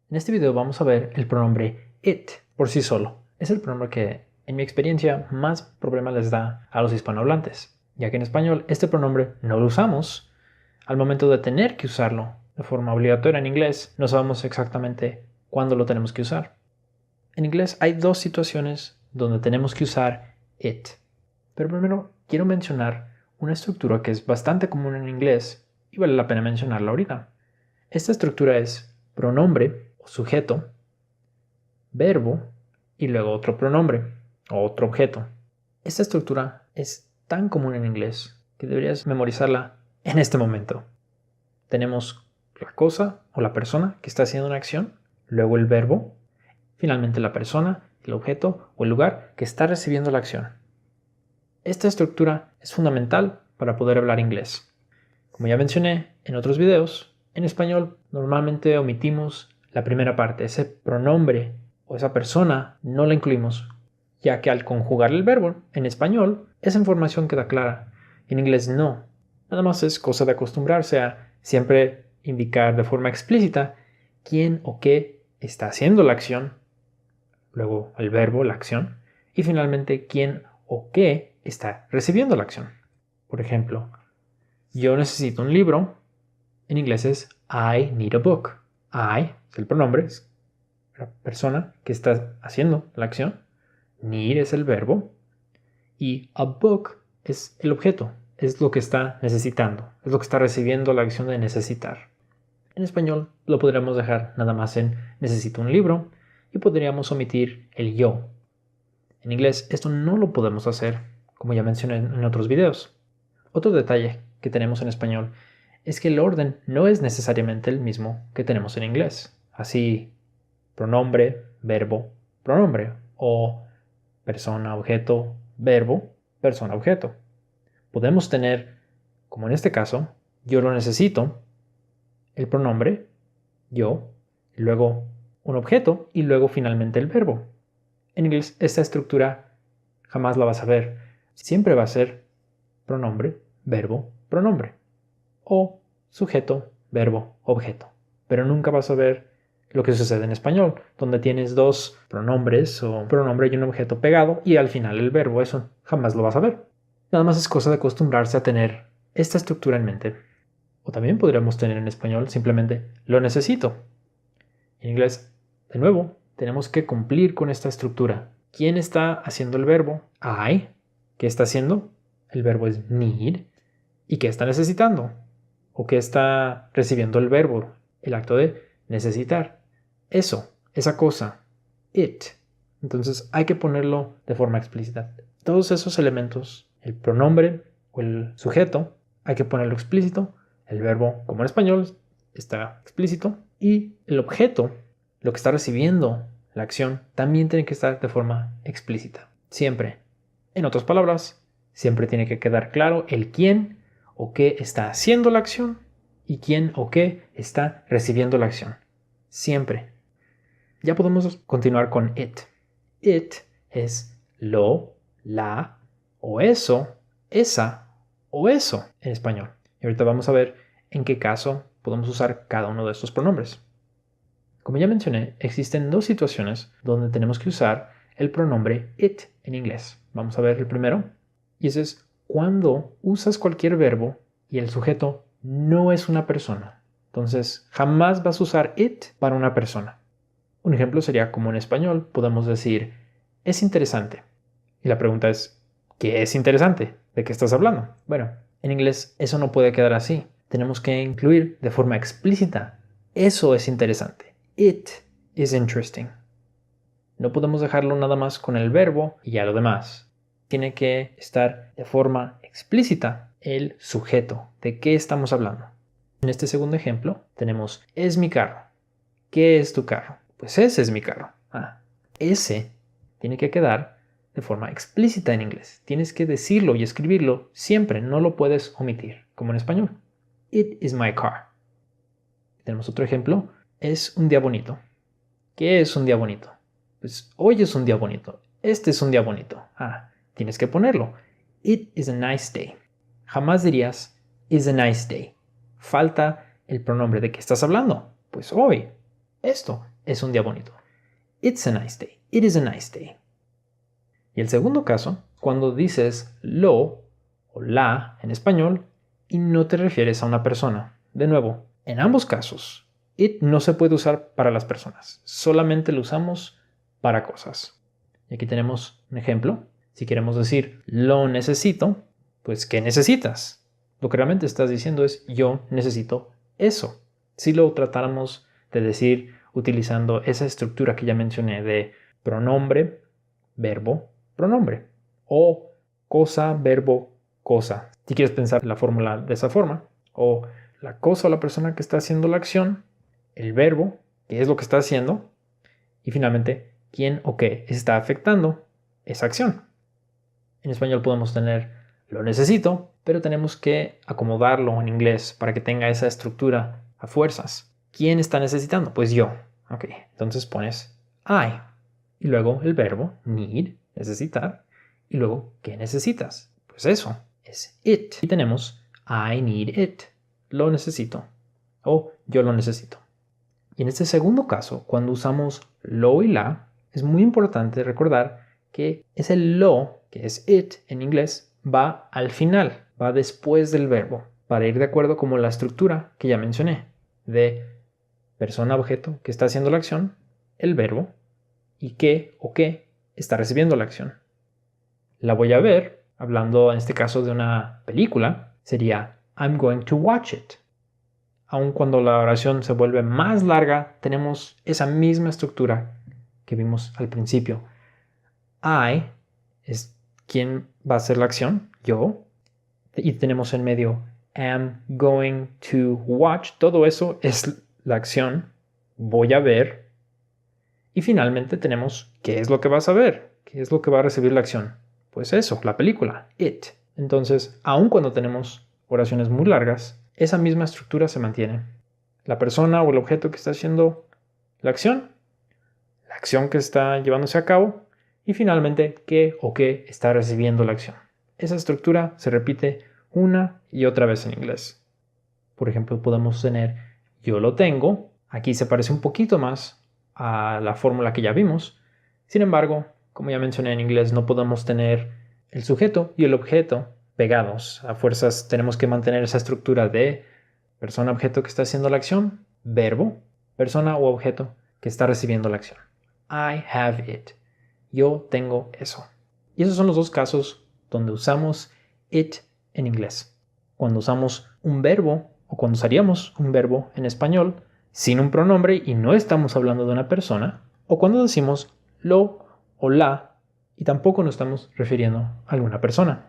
En este video vamos a ver el pronombre it por sí solo. Es el pronombre que, en mi experiencia, más problemas les da a los hispanohablantes, ya que en español este pronombre no lo usamos. Al momento de tener que usarlo de forma obligatoria en inglés, no sabemos exactamente cuándo lo tenemos que usar. En inglés hay dos situaciones donde tenemos que usar it. Pero primero quiero mencionar una estructura que es bastante común en inglés y vale la pena mencionarla ahorita. Esta estructura es pronombre o sujeto, verbo y luego otro pronombre o otro objeto. Esta estructura es tan común en inglés que deberías memorizarla en este momento. Tenemos la cosa o la persona que está haciendo una acción, luego el verbo, finalmente la persona, el objeto o el lugar que está recibiendo la acción. Esta estructura es fundamental para poder hablar inglés. Como ya mencioné en otros videos, en español normalmente omitimos la primera parte, ese pronombre o esa persona no la incluimos, ya que al conjugar el verbo en español esa información queda clara. En inglés no. Nada más es cosa de acostumbrarse a siempre indicar de forma explícita quién o qué está haciendo la acción, luego el verbo, la acción, y finalmente quién o qué está recibiendo la acción. Por ejemplo, yo necesito un libro. En inglés es I need a book. I es el pronombre, es la persona que está haciendo la acción. Need es el verbo. Y a book es el objeto, es lo que está necesitando, es lo que está recibiendo la acción de necesitar. En español lo podríamos dejar nada más en necesito un libro y podríamos omitir el yo. En inglés esto no lo podemos hacer, como ya mencioné en otros videos. Otro detalle que tenemos en español es que el orden no es necesariamente el mismo que tenemos en inglés. Así, pronombre, verbo, pronombre, o persona, objeto, verbo, persona, objeto. Podemos tener, como en este caso, yo lo necesito, el pronombre, yo, y luego un objeto y luego finalmente el verbo. En inglés esta estructura jamás la vas a ver. Siempre va a ser pronombre, verbo, pronombre. O sujeto, verbo, objeto. Pero nunca vas a ver lo que sucede en español, donde tienes dos pronombres o un pronombre y un objeto pegado y al final el verbo. Eso jamás lo vas a ver. Nada más es cosa de acostumbrarse a tener esta estructura en mente. O también podríamos tener en español simplemente lo necesito. En inglés, de nuevo, tenemos que cumplir con esta estructura. ¿Quién está haciendo el verbo? I. ¿Qué está haciendo? El verbo es need. ¿Y qué está necesitando? ¿O qué está recibiendo el verbo? El acto de necesitar. Eso, esa cosa. It. Entonces hay que ponerlo de forma explícita. Todos esos elementos, el pronombre o el sujeto, hay que ponerlo explícito. El verbo, como en español, está explícito. Y el objeto, lo que está recibiendo la acción, también tiene que estar de forma explícita. Siempre. En otras palabras, siempre tiene que quedar claro el quién o qué está haciendo la acción y quién o qué está recibiendo la acción. Siempre. Ya podemos continuar con it. It es lo, la o eso, esa o eso en español. Y ahorita vamos a ver en qué caso podemos usar cada uno de estos pronombres. Como ya mencioné, existen dos situaciones donde tenemos que usar el pronombre it en inglés. Vamos a ver el primero. Y ese es cuando usas cualquier verbo y el sujeto no es una persona. Entonces, jamás vas a usar it para una persona. Un ejemplo sería como en español podemos decir es interesante. Y la pregunta es, ¿qué es interesante? ¿De qué estás hablando? Bueno, en inglés eso no puede quedar así. Tenemos que incluir de forma explícita. Eso es interesante. It is interesting. No podemos dejarlo nada más con el verbo y ya lo demás. Tiene que estar de forma explícita el sujeto. ¿De qué estamos hablando? En este segundo ejemplo tenemos es mi carro. ¿Qué es tu carro? Pues ese es mi carro. Ese tiene que quedar de forma explícita en inglés. Tienes que decirlo y escribirlo siempre. No lo puedes omitir, como en español. It is my car. Tenemos otro ejemplo. Es un día bonito. ¿Qué es un día bonito? Pues hoy es un día bonito. Este es un día bonito. Tienes que ponerlo. It is a nice day. Jamás dirías is a nice day. Falta el pronombre de qué estás hablando. Pues hoy. Esto es un día bonito. It's a nice day. It is a nice day. Y el segundo caso, cuando dices lo o la en español y no te refieres a una persona. De nuevo, en ambos casos, it no se puede usar para las personas. Solamente lo usamos para cosas. Y aquí tenemos un ejemplo. Si queremos decir lo necesito, pues ¿qué necesitas? Lo que realmente estás diciendo es yo necesito eso. Si lo tratáramos de decir utilizando esa estructura que ya mencioné de pronombre, verbo, pronombre. O cosa, verbo, cosa. Si quieres pensar la fórmula de esa forma. O la cosa o la persona que está haciendo la acción, el verbo, que es lo que está haciendo, y finalmente, quién o qué está afectando esa acción. En español podemos tener lo necesito, pero tenemos que acomodarlo en inglés para que tenga esa estructura a fuerzas. ¿Quién está necesitando? Pues yo. Ok, entonces pones I. Y luego el verbo need, necesitar. Y luego, ¿qué necesitas? Pues eso, es it. Y tenemos I need it. Lo necesito. O yo lo necesito. Y en este segundo caso, cuando usamos lo y la, es muy importante recordar que ese lo, que es it en inglés, va al final, va después del verbo, para ir de acuerdo con la estructura que ya mencioné, de persona-objeto que está haciendo la acción, el verbo, y qué o qué está recibiendo la acción. La voy a ver, hablando en este caso de una película, sería I'm going to watch it. Aun cuando la oración se vuelve más larga, tenemos esa misma estructura que vimos al principio. I es quien va a hacer la acción, yo, y tenemos en medio am going to watch, todo eso es la acción, voy a ver, y finalmente tenemos qué es lo que vas a ver, qué es lo que va a recibir la acción. Pues eso, la película, it. Entonces, aun cuando tenemos oraciones muy largas, esa misma estructura se mantiene. La persona o el objeto que está haciendo la acción que está llevándose a cabo, y finalmente qué o qué está recibiendo la acción. Esa estructura se repite una y otra vez en inglés. Por ejemplo, podemos tener yo lo tengo. Aquí se parece un poquito más a la fórmula que ya vimos. Sin embargo, como ya mencioné en inglés, no podemos tener el sujeto y el objeto pegados. A fuerzas tenemos que mantener esa estructura de persona-objeto que está haciendo la acción, verbo, persona o objeto que está recibiendo la acción. I have it. Yo tengo eso. Y esos son los dos casos donde usamos it en inglés. Cuando usamos un verbo o cuando usaríamos un verbo en español sin un pronombre y no estamos hablando de una persona, o cuando decimos lo o la y tampoco nos estamos refiriendo a alguna persona.